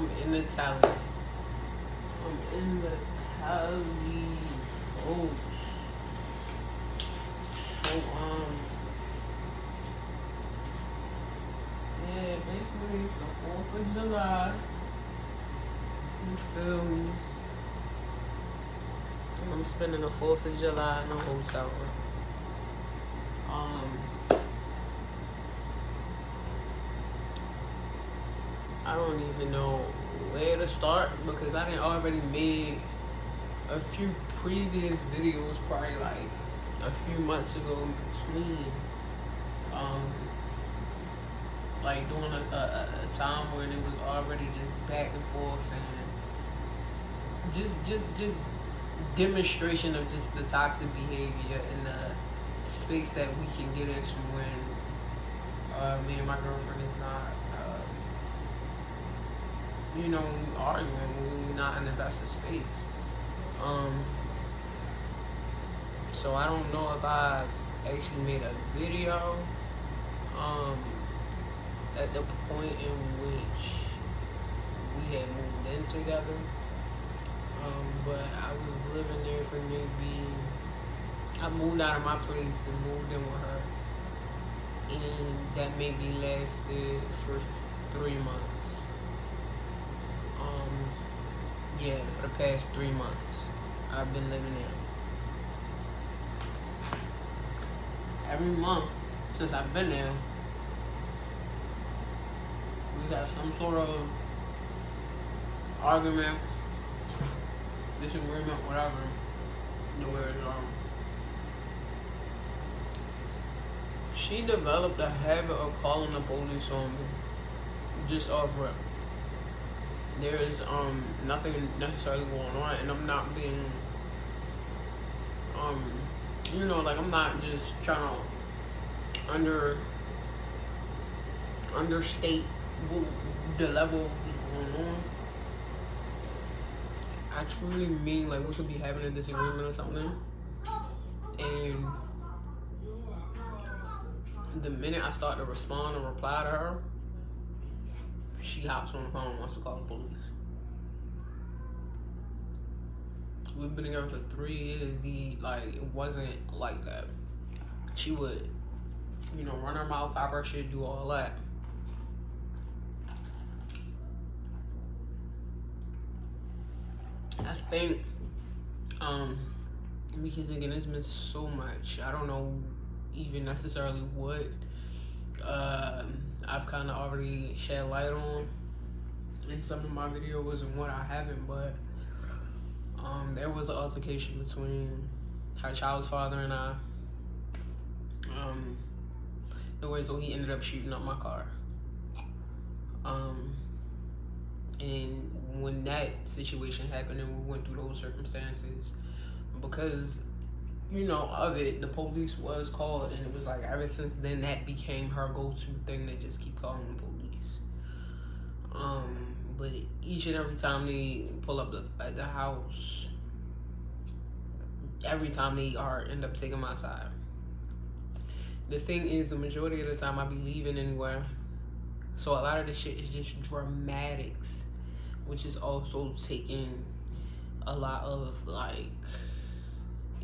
I'm in the tally. I'm in the tally. Oh. So, yeah, basically it's the 4th of July. You feel me? I'm spending the 4th of July in a hotel room. I don't even know where to start because I done already made a few previous videos probably like a few months ago in between like during a time when it was already just back and forth and just demonstration of just the toxic behavior and the space that we can get into when me and my girlfriend is not when we arguing, when we're not in the best of space. So I don't know if I actually made a video at the point in which we had moved in together. But I was living there for I moved out of my place and moved in with her. And that maybe lasted for 3 months. Yeah, for the past 3 months, I've been living there. Every month since I've been there, we got some sort of argument, disagreement, whatever. She developed a habit of calling the police on me, just off rip. There is nothing necessarily going on, and I'm not being like I'm not just trying to understate the level that's going on. I truly mean like we could be having a disagreement or something, and the minute I start to respond or reply to her, she hops on the phone and wants to call the police. We've been together for 3 years. It wasn't like that. She would, run her mouth, pop her shit, do all that. I think, because again, it's been so much. I don't know even necessarily what I've kind of already shed light on in some of my videos and what I haven't, but there was an altercation between her child's father and I. So he ended up shooting up my car. And when that situation happened and we went through those circumstances, because of it, the police was called, and it was like ever since then that became her go-to thing to just keep calling the police. But each and every time they pull up at the house, every time they end up taking my side. The thing is, the majority of the time I be leaving anywhere, so a lot of the shit is just dramatics, which is also taking a lot of like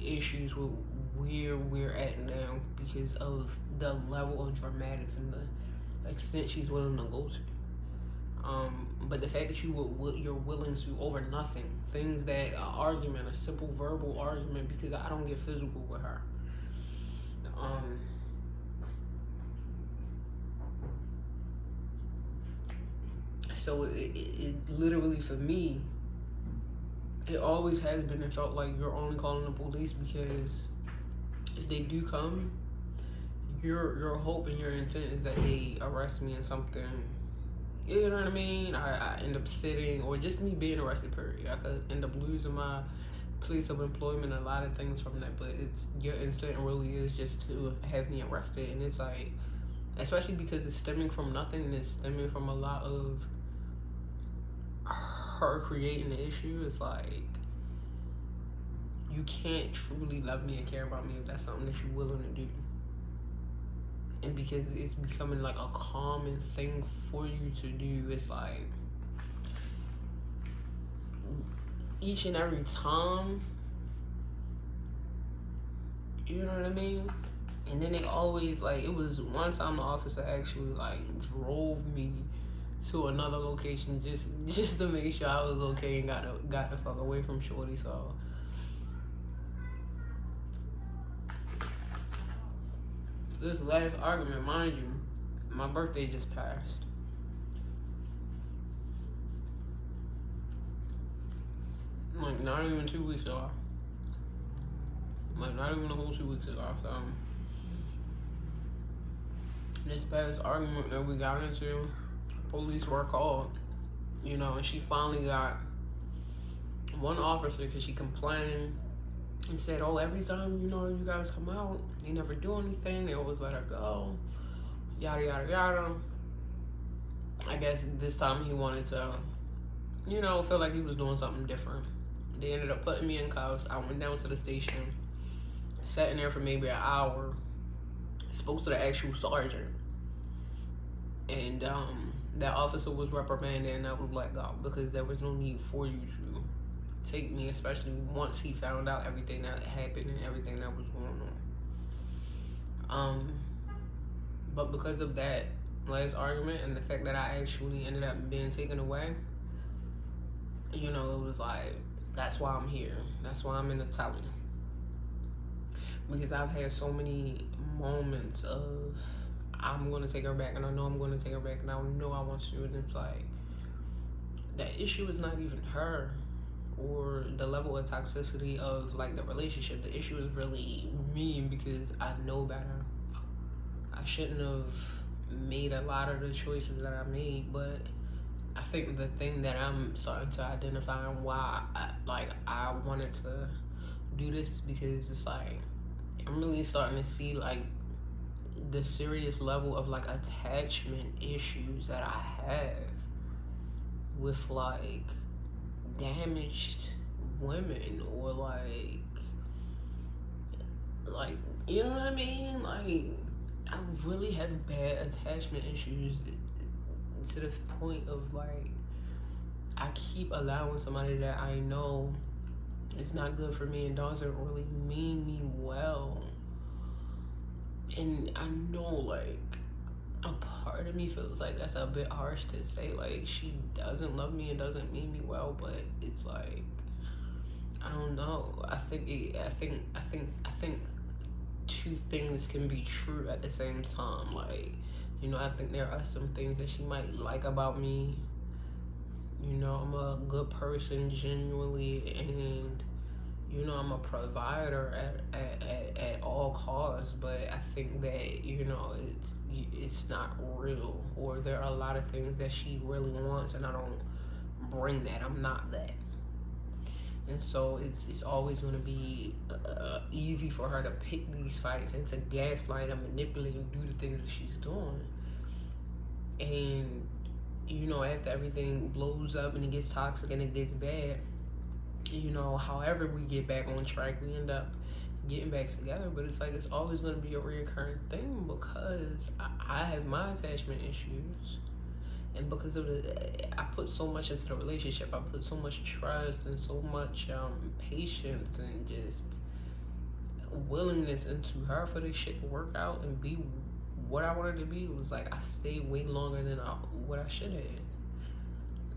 issues with where we're at now because of the level of dramatics and the extent she's willing to go to. But the fact that you're willing to over nothing, things that an argument, a simple verbal argument, because I don't get physical with her. So it literally, for me, it always has been and felt like you're only calling the police because if they do come, your hope and your intent is that they arrest me in something. You know what I mean? I end up sitting, or just me being arrested, period. I could end up losing my place of employment, a lot of things from that, but your instinct really is just to have me arrested. And it's like, especially because it's stemming from nothing, and it's stemming from a lot of her creating the issue. It's like, you can't truly love me and care about me if that's something that you're willing to do. And because it's becoming like a common thing for you to do, it's like, each and every time, you know what I mean? And then they always, like, it was one time the officer actually, like, drove me to another location just to make sure I was okay and got the fuck away from Shorty. So this last argument, mind you, my birthday just passed. Like, not even 2 weeks ago. Like, not even a whole 2 weeks ago. So this past argument that we got into, police were called, you know, and she finally got one officer because she complained and said, oh, every time, you know, you guys come out, they never do anything. They always let her go, yada, yada, yada. I guess this time he wanted to, you know, feel like he was doing something different. They ended up putting me in cuffs. I went down to the station, sat in there for maybe an hour, spoke to the actual sergeant. And that officer was reprimanded and I was let go because there was no need for you to take me, especially once he found out everything that happened and everything that was going on. But because of that last argument and the fact that I actually ended up being taken away, you know, it was like, that's why I'm here. That's why I'm in the telly. Because I've had so many moments of, I'm going to take her back, and I know I'm going to take her back, and I know I want to, and it's like, the issue is not even her or the level of toxicity of, like, the relationship. The issue is really me because I know better. I shouldn't have made a lot of the choices that I made, but I think the thing that I'm starting to identify and why I wanted to do this, because it's like, I'm really starting to see, like, the serious level of, like, attachment issues that I have with, like, damaged women, or like, you know what I mean? Like, I really have bad attachment issues to the point of, like, I keep allowing somebody that I know is not good for me and doesn't really mean me well. And I know, like, a part of me feels like that's a bit harsh to say, like, she doesn't love me and doesn't mean me well, but it's like, I don't know. I think two things can be true at the same time. Like, you know, I think there are some things that she might like about me. You know, I'm a good person genuinely, and you know, I'm a provider at all costs, but I think that, you know, it's not real, or there are a lot of things that she really wants and I don't bring that. I'm not that. And so it's always going to be easy for her to pick these fights and to gaslight and manipulate and do the things that she's doing. And, you know, after everything blows up and it gets toxic and it gets bad, you know, however we get back on track, we end up getting back together. But it's like, it's always going to be a reoccurring thing because I have my attachment issues. And because of I put so much into the relationship. I put so much trust and so much patience and just willingness into her for this shit to work out and be what I wanted to be. It was like, I stayed way longer than what I should have.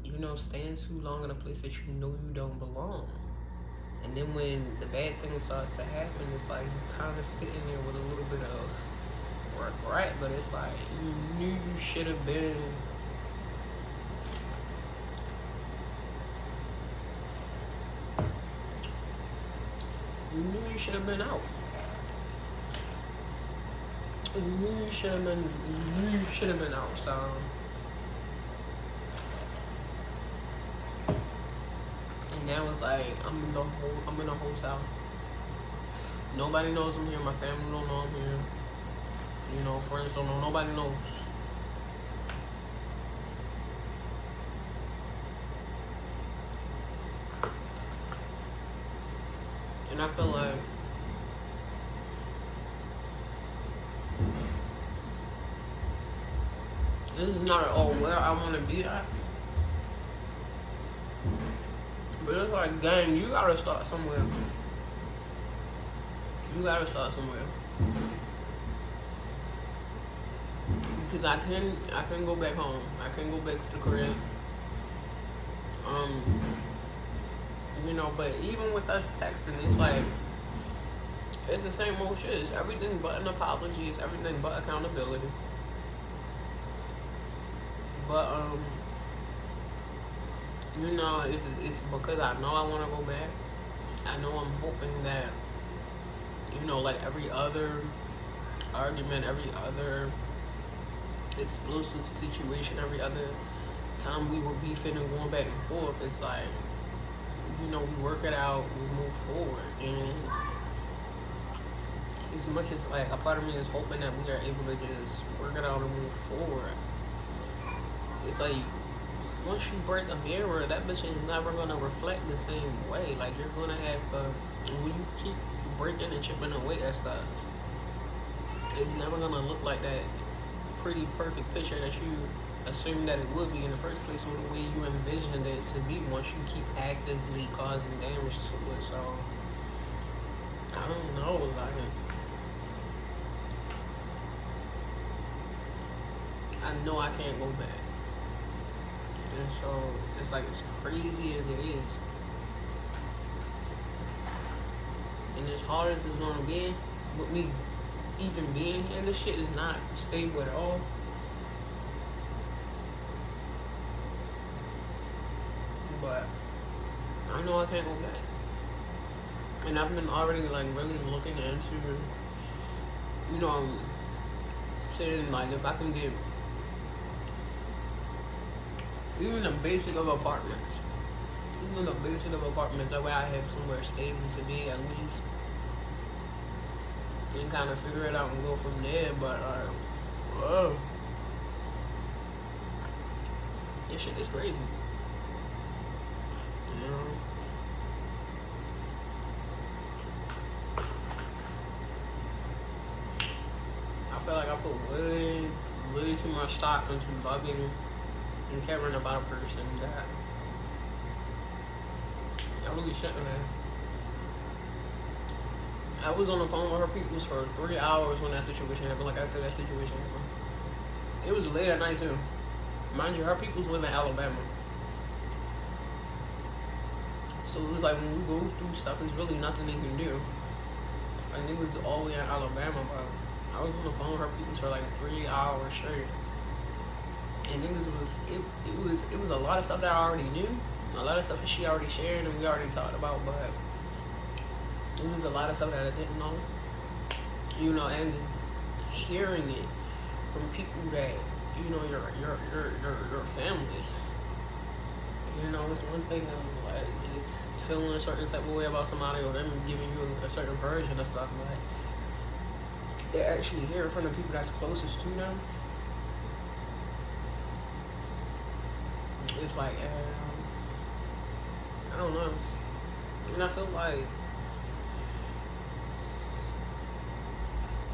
You know, staying too long in a place that you know you don't belong. And then when the bad things start to happen, it's like you kind of sitting there with a little bit of regret, but it's like, you knew you should have been out. You should have been out. So and that was like, I'm in a hotel. Nobody knows I'm here. My family don't know I'm here. You know, friends don't know. Nobody knows. And I feel like this is not at all where I want to be at. But it's like, gang, you gotta start somewhere. You gotta start somewhere. Because I can go back home. I can go back to the crib. You know, but even with us texting, it's like, it's the same old shit. It's everything but an apology. It's everything but accountability. But, you know, it's because I know I want to go back. I know I'm hoping that, you know, like every other argument, every other explosive situation, every other time we were beefing and going back and forth, it's like, you know, we work it out, we move forward. And as much as like a part of me is hoping that we are able to just work it out and move forward, it's like once you break a mirror, that bitch is never gonna reflect the same way. Like you're gonna have to, when you keep breaking and chipping away at stuff, it's never gonna look like that pretty perfect picture that you assumed that it would be in the first place, or the way you envisioned it to be once you keep actively causing damage to it. So I don't know, like I know I can't go back. And so it's like, as crazy as it is, and as hard as it's gonna be with me even being here, this shit is not stable at all. But I know I can't go back. And I've been already like really looking into, you know, saying like if I can get even the basic of apartments. Even the basic of apartments, that way I have somewhere stable to be at least. And kind of figure it out and go from there. But whoa. This shit is crazy. You know? I feel like I put way too much stock into loving and caring about a person that I really shouldn't have. I was on the phone with her peoples for 3 hours when that situation happened, like after that situation happened. It was late at night too. Mind you, her peoples live in Alabama. So it was like when we go through stuff, it's really nothing they can do. Like niggas all the way in Alabama, but I was on the phone with her peoples for like 3 hours straight. And niggas it was a lot of stuff that I already knew, a lot of stuff that she already shared and we already talked about, but it was a lot of stuff that I didn't know, you know, and just hearing it from people that, you know, your family. You know, it's one thing of like just feeling a certain type of way about somebody or them giving you a certain version of stuff, but they're actually hearing from the people that's closest to them. It's like, I don't know. And I feel like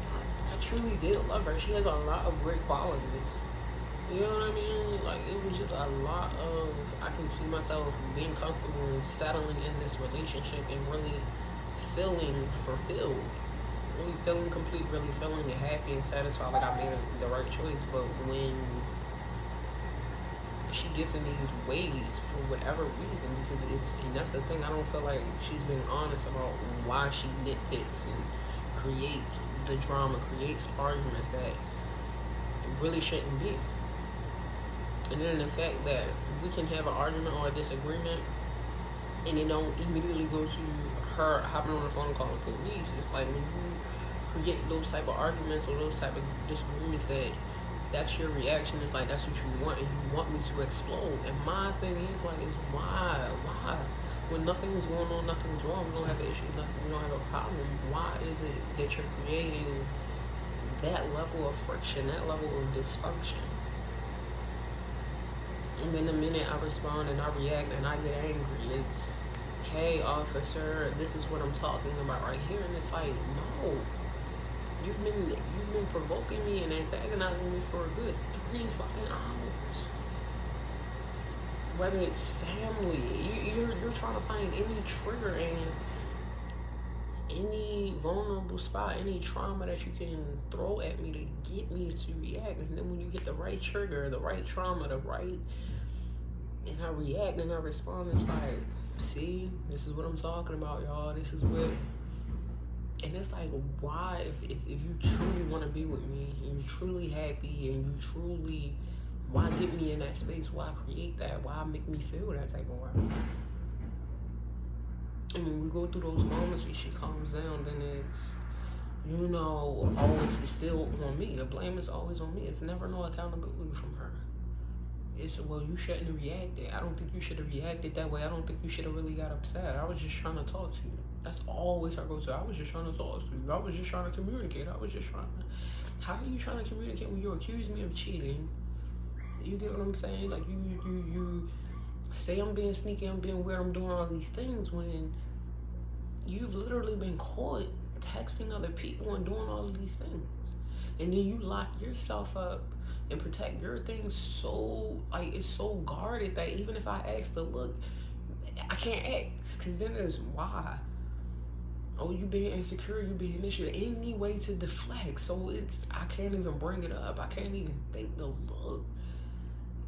I truly did love her. She has a lot of great qualities. You know what I mean? Like, it was just a lot of, I can see myself being comfortable and settling in this relationship and really feeling fulfilled. Really feeling complete, really feeling happy and satisfied that I made the right choice. But when she gets in these ways for whatever reason, because and that's the thing, I don't feel like she's being honest about why she nitpicks and creates the drama, creates arguments that really shouldn't be. And then the fact that we can have an argument or a disagreement and it don't immediately go to her hopping on the phone and calling the police. It's like when you create those type of arguments or those type of disagreements that's your reaction. It's like that's what you want, and you want me to explode. And my thing is like, is why? When nothing is going on, nothing's wrong. We don't have an issue. We don't have a problem. Why is it that you're creating that level of friction, that level of dysfunction? And then the minute I respond and I react and I get angry, it's, hey officer, this is what I'm talking about right here. And it's like, no. You've been provoking me and antagonizing me for a good 3 fucking hours. whether it's family, you're trying to find any trigger and any vulnerable spot, any trauma that you can throw at me to get me to react. And then when you hit the right trigger, the right trauma, and I react and I respond, it's like, see, this is what I'm talking about, y'all. This is what. And it's like, why, if you truly want to be with me, and you're truly happy, and you truly, why get me in that space? Why create that? Why make me feel that type of way? And when we go through those moments and shit calms down, then it's, always it's still on me. The blame is always on me. It's never no accountability from her. It's, well, you shouldn't have reacted. I don't think you should have reacted that way. I don't think you should have really got upset. I was just trying to talk to you. That's always our go-to. I was just trying to talk to you. I was just trying to communicate. How are you trying to communicate when you accuse me of cheating? You get what I'm saying? Like, you say I'm being sneaky, I'm being weird, I'm doing all these things when you've literally been caught texting other people and doing all of these things. And then you lock yourself up and protect your things so, like, it's so guarded that even if I ask to look, I can't ask, because then it's why. Oh, you being insecure, you being this shit, any way to deflect. So I can't even bring it up. I can't even think to look.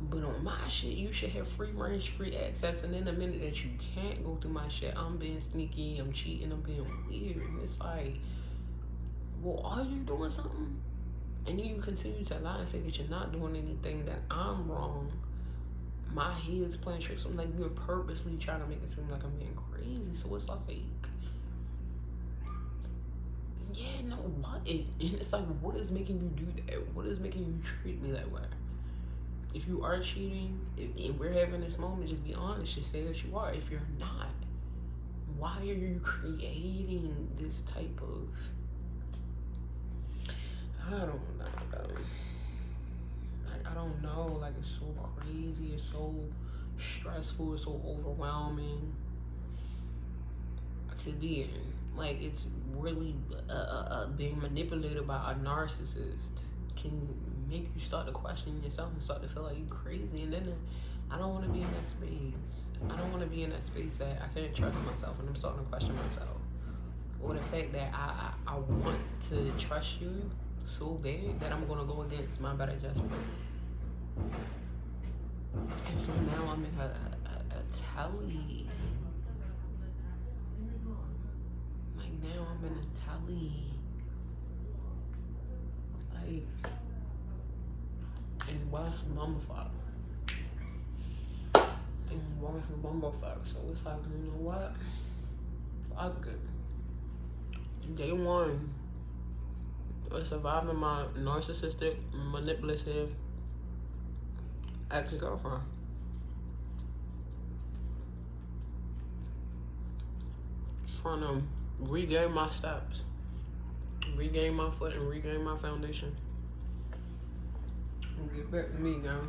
But on my shit, you should have free range, free access. And then the minute that you can't go through my shit, I'm being sneaky, I'm cheating, I'm being weird. And it's like, well, are you doing something? And then you continue to lie and say that you're not doing anything, that I'm wrong. My head's playing tricks. I'm like, you're purposely trying to make it seem like I'm being crazy. So it's like, yeah, no, what? And it's like, what is making you do that? What is making you treat me that way? If you are cheating, and we're having this moment, just be honest. Just say that you are. If you're not, why are you creating this type of... I don't know. I don't know. Like, it's so crazy. It's so stressful. It's so overwhelming to be in. Like, it's really being manipulated by a narcissist can make you start to question yourself and start to feel like you're crazy. And then I don't want to be in that space. I don't want to be in that space that I can't trust myself and I'm starting to question myself. Or the fact that I want to trust you so bad that I'm going to go against my better judgment. And so now I'm in a telly. Like, now I'm in a telly. Like, and watch Bumblefuck. And watch Bumblefuck. So it's like, you know what? Fuck it. Day one of surviving my narcissistic, manipulative ex-girlfriend. Trying to regain my steps, regain my foot, and regain my foundation. And get back to me, guys.